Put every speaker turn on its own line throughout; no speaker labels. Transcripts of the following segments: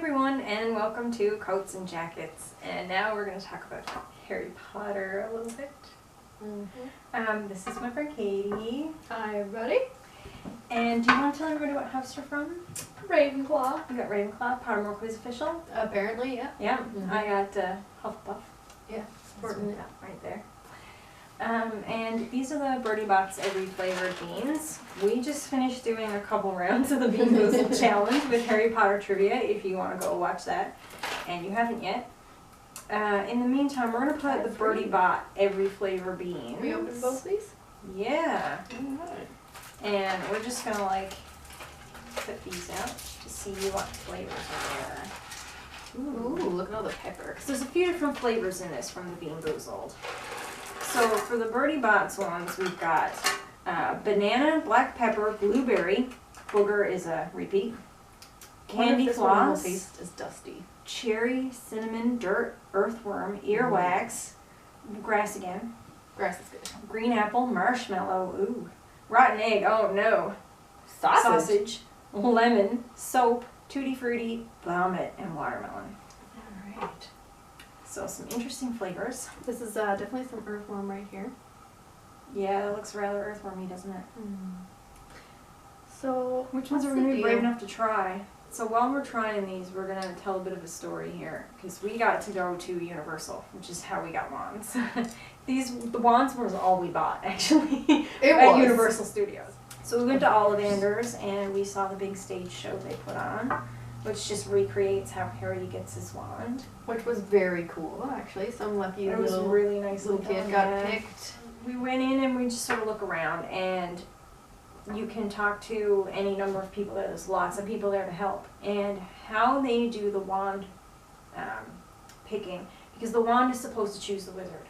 everyone, and welcome to Coats and Jackets. And now we're going to talk about Harry Potter a little bit. This is my friend Katie.
Hi, everybody.
And do you want to tell everybody what house you're from?
Ravenclaw.
You got Ravenclaw, Pottermore Quiz Official.
Apparently, yeah.
Yeah, I got Hufflepuff.
Yeah,
Sporting it up right there. And these are the Bertie Bott's every flavored beans. We just finished doing a couple rounds of the Bean Boozled Challenge with Harry Potter trivia, if you want to go watch that, and you haven't yet. In the meantime, we're going to put the Bertie Bott every flavor beans.
We open both these?
Yeah.
Alright.
And we're just going to put these out to see what flavors are there.
Ooh, look at all the pepper.
So there's a few different flavors in this from the Bean Boozled. So for the Bertie Bott's ones, we've got banana, black pepper, blueberry, booger is a repeat, candy floss,
taste is dusty.
cherry, cinnamon, dirt, earthworm, earwax, grass again,
Grass is good.
green apple, marshmallow, ooh, rotten egg, oh no, sausage, lemon, soap, tutti frutti, vomit, and watermelon.
Alright.
So some interesting flavors.
This is definitely some earthworm right here.
Yeah, that looks rather earthwormy, doesn't it?
So,
Which ones are we going to be brave enough to try? So while we're trying these, we're going to tell a bit of a story here. Because we got to go to Universal, which is how we got wands. The wands was all we bought, actually, at Universal Studios. So we went to Ollivanders and we saw the big stage show they put on, which just recreates how Harry gets his wand.
Which was very cool, actually. Some lucky
It was
little,
really nice
little kid got picked.
We went in and we just sort of look around, and you can talk to any number of people there. There's lots of people there to help. And how they do the wand picking, because the wand is supposed to choose the wizard.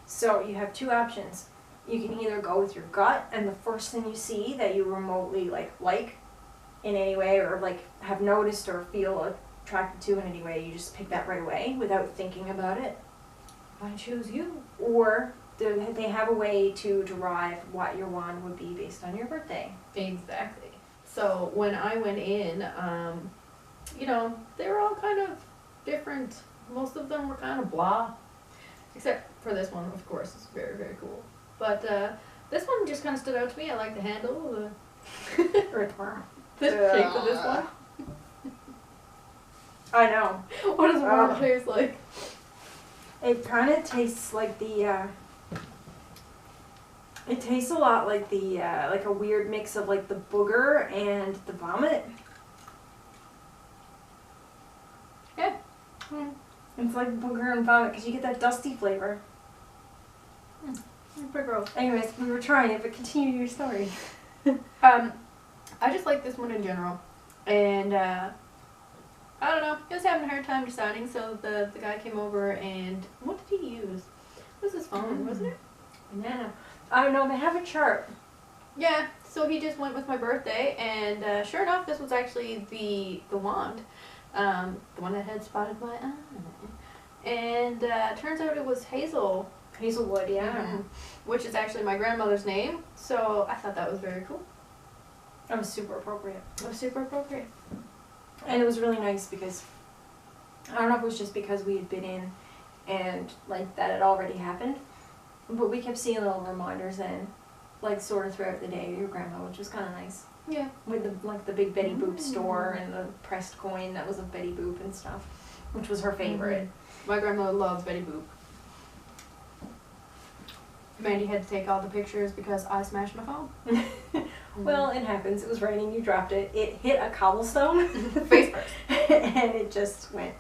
So you have two options. You can either go with your gut, and the first thing you see that you remotely like in any way, or have noticed or feel attracted to in any way, you just pick that right away without thinking about it.
I choose you.
Or they have a way to derive what your wand would be based on your birthday.
Exactly. So when I went in, you know, they were all kind of different. Most of them were kind of blah. Except for this one, of course, it's very, very cool. But this one just kind of stood out to me. I like the handle,
Earthworm.
the shape of this one.
I know.
What does worm taste like?
It kind of tastes like the, it tastes a lot like the, like a weird mix of the booger and the vomit.
Yeah.
It's like booger and vomit because you get that dusty flavor.
Pretty gross.
Anyways, we were trying it, but continue your story.
I just like this one in general. And, I don't know, he was having a hard time deciding, so the guy came over and, what did he use? It was his phone, wasn't it?
Banana. I don't know, they have a chart.
Yeah, so he just went with my birthday, and sure enough, this was actually the wand. The one that had spotted my eye. And turns out it was
Hazelwood, yeah.
Which is actually my grandmother's name, so I thought that was very cool.
That was super appropriate.
It was super appropriate.
And it was really nice because, I don't know if it was just because we had been in and that had already happened, but we kept seeing little reminders and sort of throughout the day of your grandma, which was kind of nice.
Yeah.
With the big Betty Boop store and the pressed coin that was of Betty Boop and stuff, which was her favorite.
My grandmother loved Betty Boop. Mandy had to take all the pictures because I smashed my phone.
Well, it happens. It was raining, you dropped it. It hit a cobblestone.
Face first.
And it just went.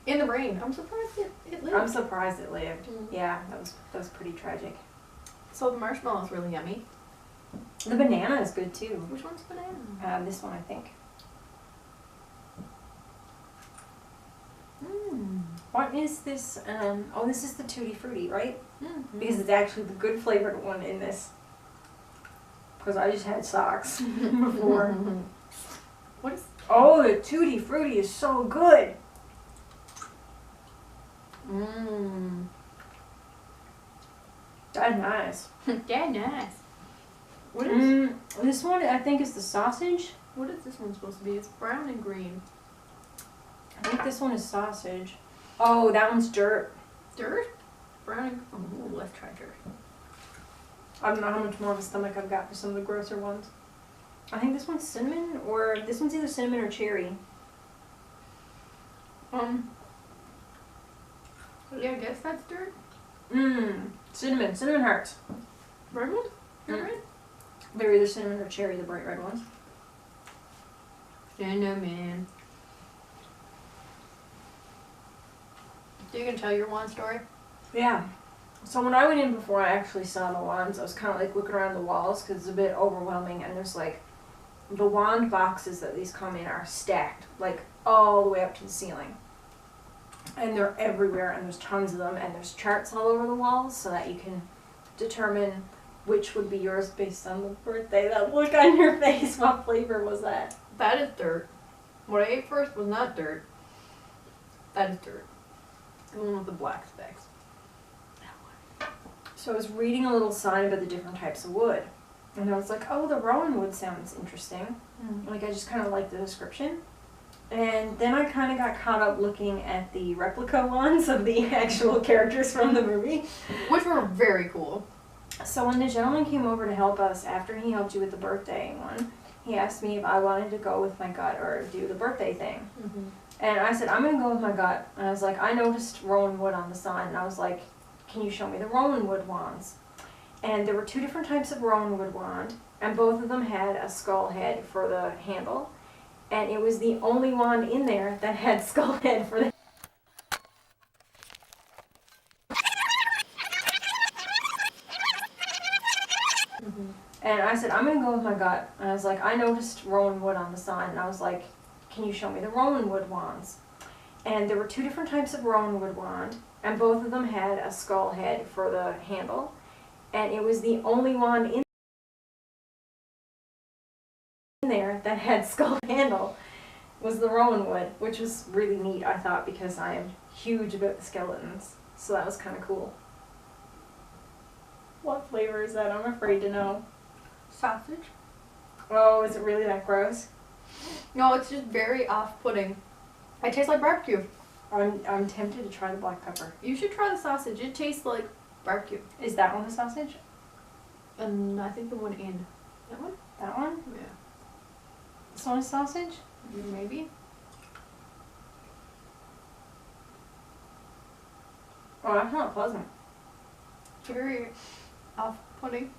In the rain. I'm surprised it lived.
I'm surprised it lived. Yeah, that was pretty tragic.
So the marshmallow is really yummy.
The banana is good too.
Which one's banana?
This one, I think. What is this? Oh, this is the Tutti Frutti, right? Because it's actually the good flavored one in this. Because I just had socks before.
What is?
Oh, the Tutti Frutti is so good. That's nice.
Yeah, nice. What is?
This one I think is the sausage.
What is this one supposed to be? It's brown and green.
I think this one is sausage. Oh, that one's dirt.
Dirt? Browning? Oh, let's try dirt.
I don't know how much more of a stomach I've got for some of the grosser ones. I think this one's cinnamon, or this one's either cinnamon or cherry.
Yeah, I guess that's dirt.
Cinnamon. Cinnamon hearts.
Red one? Red?
They're either cinnamon or cherry, the bright red ones.
Cinnamon. So you can tell your wand story?
Yeah. So when I went in before I actually saw the wands, I was kind of like looking around the walls because it's a bit overwhelming, and there's like the wand boxes that these come in are stacked like all the way up to the ceiling. And they're everywhere, and there's tons of them, and there's charts all over the walls so that you can determine which would be yours based on the birthday. That look on your face, what flavor was that?
That is dirt. What I ate first was not dirt. That is dirt. The one with the black specks.
So I was reading a little sign about the different types of wood, and I was like, oh, the rowan wood sounds interesting. Like, I just kind of liked the description. And then I kind of got caught up looking at the replica ones of the actual characters from the movie.
Which were very cool.
So when the gentleman came over to help us, after he helped you with the birthday one, he asked me if I wanted to go with my gut or do the birthday thing. And I said, I'm going to go with my gut. And I was like, I noticed rowan wood on the sign, and I was like, can you show me the rowan wood wands? And there were two different types of rowan wood wand, and both of them had a skull head for the handle. And it was the only wand in there that had skull head for the And I said, I'm going to go with my gut. And I was like, I noticed rowan wood on the sign, and I was like, can you show me the rowan wood wands? And there were two different types of rowan wood wand, and both of them had a skull head for the handle. And it was the only wand in there that had skull handle was the rowan wood, which was really neat, I thought, because I am huge about the skeletons. So that was kind of cool. What flavor is that? I'm afraid to know.
Sausage?
Oh, is it really that gross?
No, it's just very off-putting. It tastes like barbecue.
I'm tempted to try the black pepper.
You should try the sausage. It tastes like barbecue.
Is that one the sausage?
And I think the one in. That one?
That one?
Yeah.
This one is sausage?
Maybe.
Oh, that's not pleasant.
Very off-putting.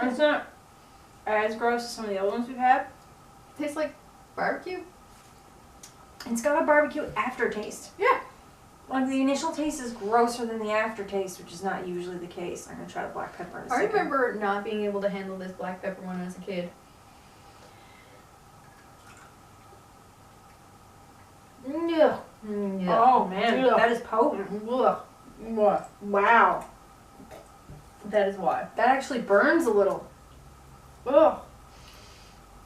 It's not as gross as some of the other ones we've had.
Tastes like barbecue.
It's got a barbecue aftertaste.
Yeah.
Like, the initial taste is grosser than the aftertaste, which is not usually the case. I'm gonna try the black pepper in a
I
second.
remember not being able to handle this black pepper one as a kid.
Yeah.
Yeah.
Oh man,
Ugh.
that is potent.
Ugh.
Wow.
That is why.
That actually burns a little.
Ugh.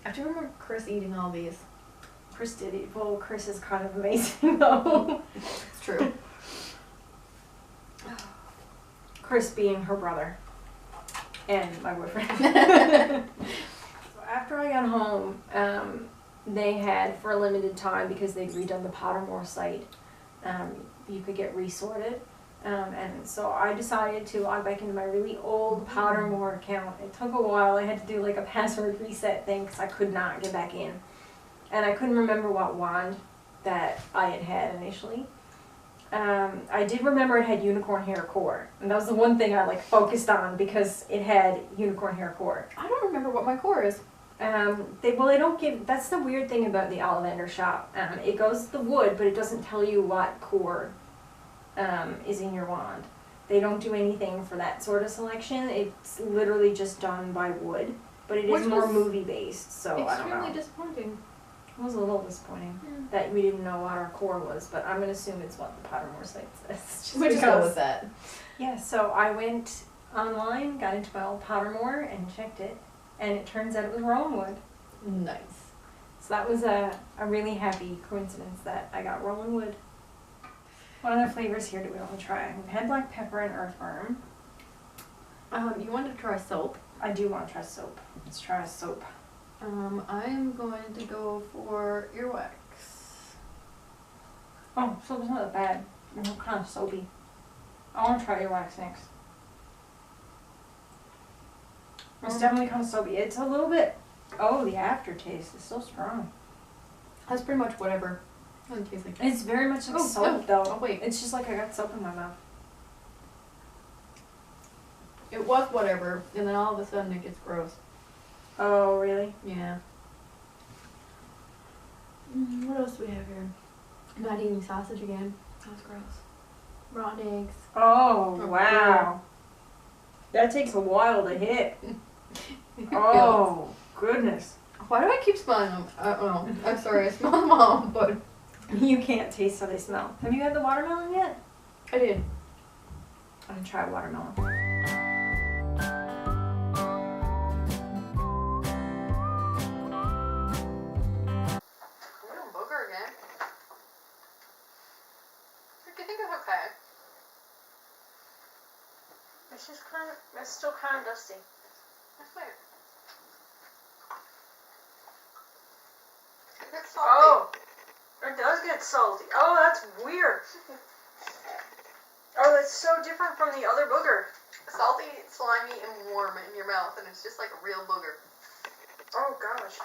I do remember Chris eating all these.
Chris did eat. Well, Chris is kind of amazing though.
It's true.
Chris being her brother. And my boyfriend. So after I got home, they had, for a limited time, because they'd redone the Pottermore site, you could get resorted. And so I decided to log back into my really old Pottermore account. It took a while. I had to do like a password reset thing because I could not get back in. And I couldn't remember what wand that I had initially. I did remember it had unicorn hair core. And that was the one thing I like focused on because it had unicorn hair core.
I don't remember what my core is.
They don't give, that's the weird thing about the Ollivanders shop. It goes the wood, but it doesn't tell you what core is in your wand. They don't do anything for that sort of selection. It's literally just done by wood, but it is
Which
more
was
movie based, so I don't know.
extremely disappointing.
It was a little disappointing that we didn't know what our core was, but I'm gonna assume it's what the Pottermore site says. Just
We'll just go with that.
Yeah, so I went online, got into my old Pottermore and checked it, and it turns out it was rowan wood.
Nice.
So that was a really happy coincidence that I got rowan wood. What other flavors here do we want to try? We've had black pepper and earthworm.
You wanted to try soap?
I do want to try soap. Let's try a soap.
I'm going to go for earwax.
Oh, soap's not that bad. It's kind of soapy. I want to try earwax next. It's definitely kind of soapy. It's a little bit. Oh, the aftertaste is so strong.
That's pretty much whatever. Doesn't taste like.
It's very much like soap, though.
Oh wait,
It's just like I got soap in my mouth.
it was whatever, and then all of a sudden it gets gross.
Oh, really?
Yeah. What else do we have here? I'm not eating sausage again. That's gross. Raw eggs.
Oh,
Oh,
wow. That takes a while to hit. Oh, goodness.
Why do I keep smelling them? I don't know. I'm sorry, I smell them all, but
You can't taste how they smell. Have you had the watermelon yet?
I did.
I'm gonna try watermelon.
Booger again. I think it's okay.
It's still kind of dusty.
That's weird. It's
Oh, it does get salty. Oh, that's weird. Oh, that's so different from the other booger.
Salty, slimy, and warm in your mouth, and it's just like a real booger.
Oh gosh.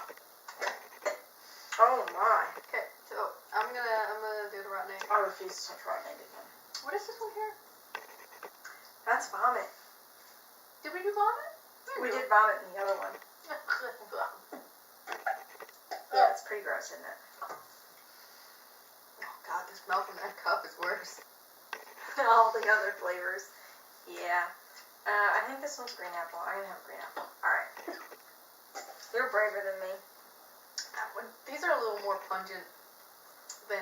Oh my.
Okay, so I'm gonna do the rotten egg.
I refuse to touch rotten egg again.
What is this one here?
That's vomit.
Did we do vomit?
We did vomit in the other one. Yeah, it's pretty gross, isn't it?
Oh god, the smell from that cup is worse.
All the other flavors. Yeah. I think this one's green apple. I'm gonna have green apple. Alright. You're braver than me.
These are a little more pungent than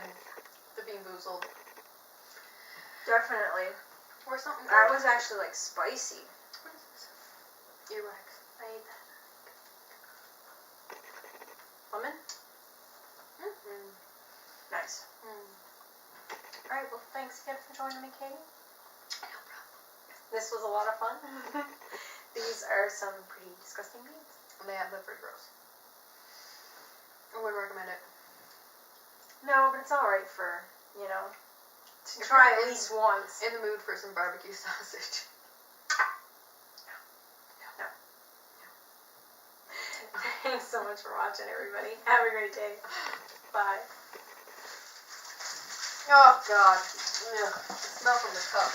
the Bean Boozled.
Definitely.
Or something.
That was actually like spicy.
What is this? Earwax. I ate that. Lemon? Mm-hmm.
Nice. Alright, well thanks again for joining me, Katie.
No problem.
This was a lot of fun. These are some pretty disgusting beans.
And they're pretty gross. I wouldn't recommend it.
No, but it's alright for, to try at least once.
In the mood for some barbecue sausage.
No. Thanks so much for watching, everybody. Have a great day. Bye.
Oh god. Ugh. The smell from the cup.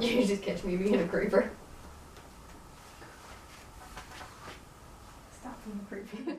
You just catch me being a creeper.
Stop being a creepy.